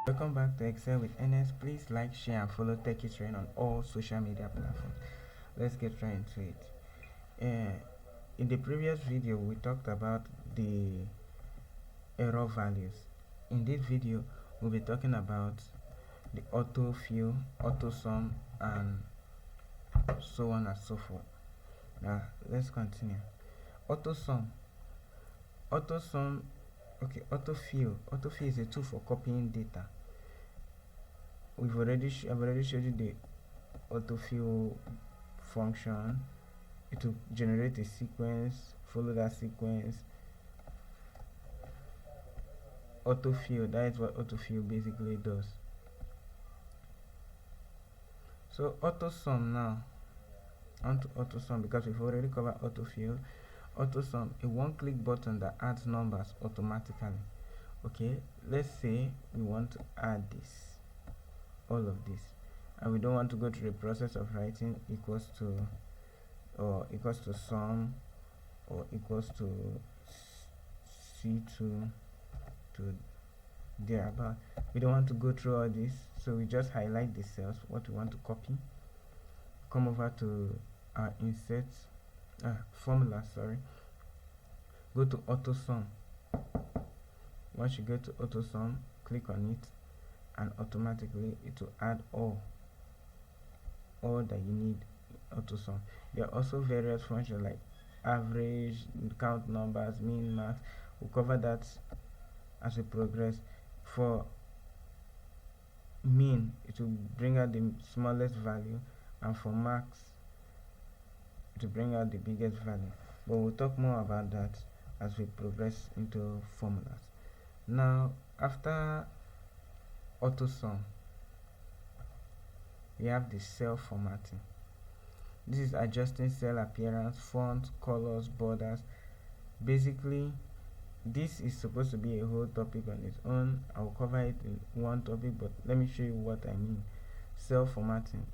Welcome back to Excel with NS. Please like, share, and follow Techie Train on all social media platforms. Let's get right into it. In the previous video, we talked about the error values. In this video, we'll be talking about the autofill, autosum, and so on and so forth. Now, let's continue. Autosum. Autosum. Okay, autofill. Autofill is a tool for copying data. I've already showed you the autofill function. It will generate a sequence, follow that sequence. Autofill, that is what autofill basically does. So autosum now, onto autosum, because we've already covered autofill. Autosum, a one-click button that adds numbers automatically. Okay, let's say we want to add this, all of this, and we don't want to go through the process of writing equals to, or equals to sum, or equals to C2 to thereabout. We don't want to go through all this, so we just highlight the cells what we want to copy, come over to our insert formula, go to autosum. Once you get to autosum, click on it, and automatically it will add all that you need in autosum. There are also various functions like average, count numbers, min, max. We'll cover that as we progress. For min, it will bring out the smallest value, and for max, it will bring out the biggest value. But we'll talk more about that as we progress into formulas. Now, after autosum, we have the cell formatting. This is adjusting cell appearance, font, colors, borders. Basically, this is supposed to be a whole topic on its own. I'll cover it in one topic, but let me show you what I mean. Cell formatting.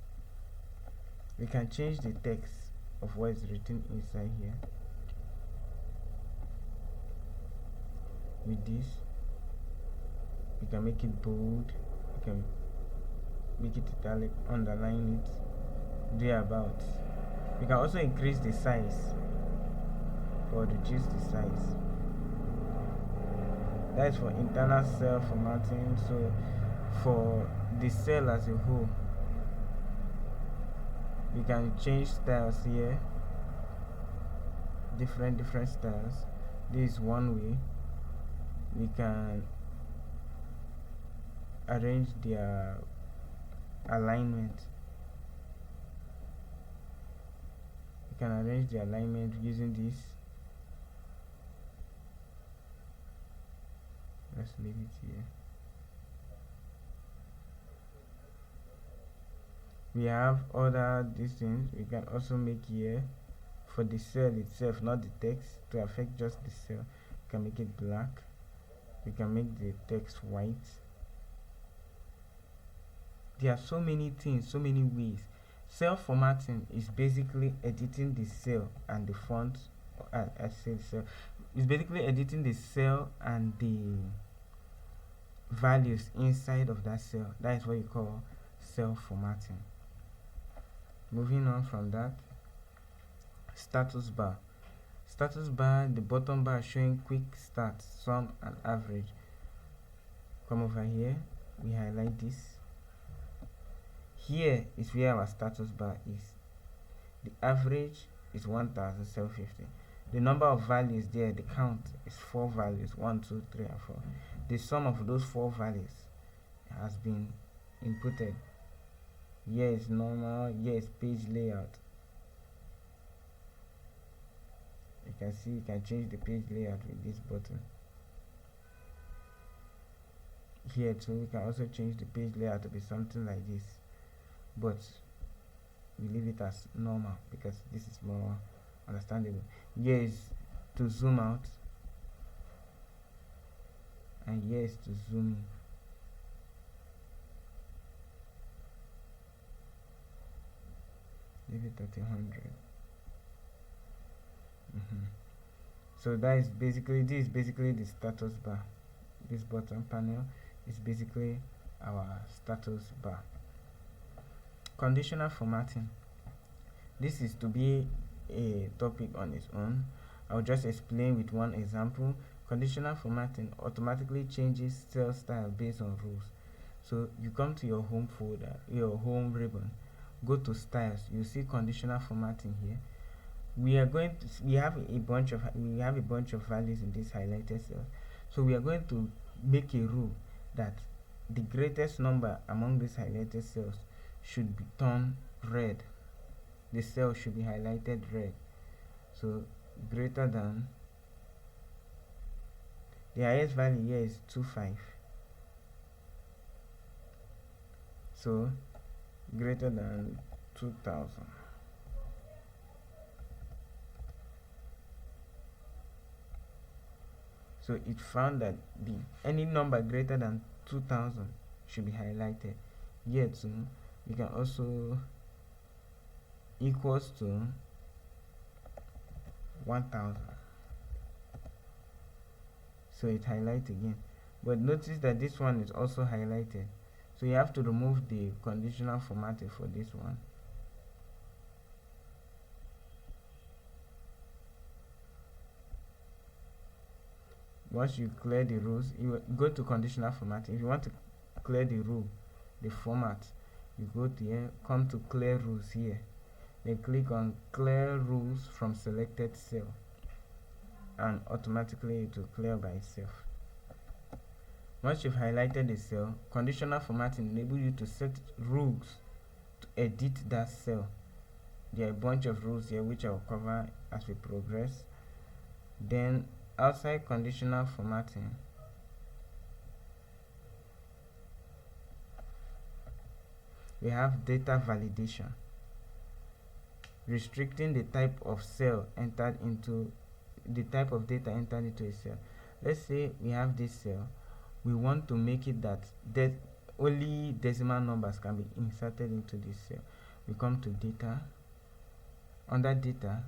We can change the text of what is written inside here with this. We can make it bold, we can make it italic, underline it, thereabouts. We can also increase the size or reduce the size. That is for internal cell formatting. So for the cell as a whole, we can change styles here, different styles. This is one way. We can arrange their alignment. We can arrange the alignment using this. Let's leave it here. We have other these things we can also make here for the cell itself, not the text, to affect just the cell. We can make it black. We can make the text white. There are so many things, so many ways. Cell formatting is basically editing the cell and the font. I say cell. It's basically editing the cell and the values inside of that cell. That is what you call cell formatting. Moving on from that, status bar. Status bar, the bottom bar showing quick start, sum, and average. Come over here, we highlight this. Here is where our status bar is. The average is 1750. The number of values there, the count is 4 values, 1, 2, 3, and 4. The sum of those 4 values has been inputted. Here is normal, here is page layout. You can see you can change the page layout with this button. Here too, we can also change the page layout to be something like this, but we leave it as normal because this is more understandable. Here is to zoom out, and here is to zoom in. Leave it at 100. So that is basically, this is basically the status bar. This bottom panel is basically our status bar. Conditional formatting. This is to be a topic on its own. I'll just explain with one example. Conditional formatting automatically changes cell style based on rules. So you come to your home folder, your home ribbon, go to styles, you see conditional formatting here. We have a bunch of values in this highlighted cell. So we are going to make a rule that the greatest number among these highlighted cells should be turned red. The cell should be highlighted red. So greater than, the highest value here is 25. So greater than 2000. So it found that any number greater than 2000 should be highlighted. Here too, you can also equals to 1000. So it highlights again. But notice that this one is also highlighted. So you have to remove the conditional formatting for this one. Once you clear the rules, you go to conditional formatting. If you want to clear the rule, the format, you go to here, come to clear rules here, then click on clear rules from selected cell, and automatically it will clear by itself. Once you've highlighted the cell, conditional formatting enables you to set rules to edit that cell. There are a bunch of rules here which I will cover as we progress. Then outside conditional formatting, we have data validation, restricting the type of cell entered into the type of data entered into a cell. Let's say we have this cell, we want to make it that only decimal numbers can be inserted into this cell. We come to data. Under data,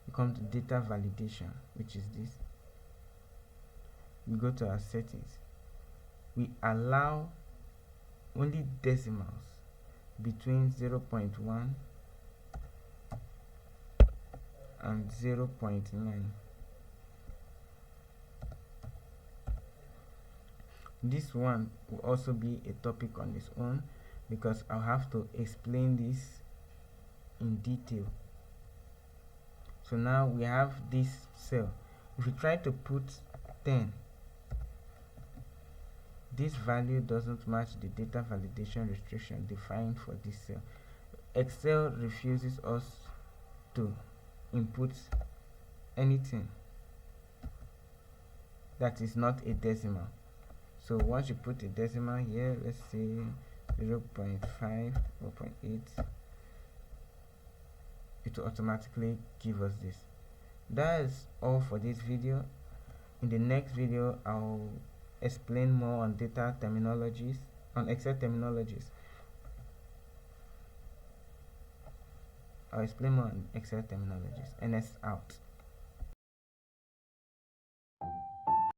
we come to data validation, which is this. We go to our settings. We allow only decimals between 0.1 and 0.9. This one will also be a topic on its own because I'll have to explain this in detail. So now we have this cell. If we try to put 10, this value doesn't match the data validation restriction defined for this cell. Excel refuses us to input anything that is not a decimal. So once you put a decimal here, let's say 0.5 or 0.8, it will automatically give us this. That is all for this video. In the next video, I'll explain more on data terminologies, on Excel terminologies. I'll explain more on Excel terminologies. NS out.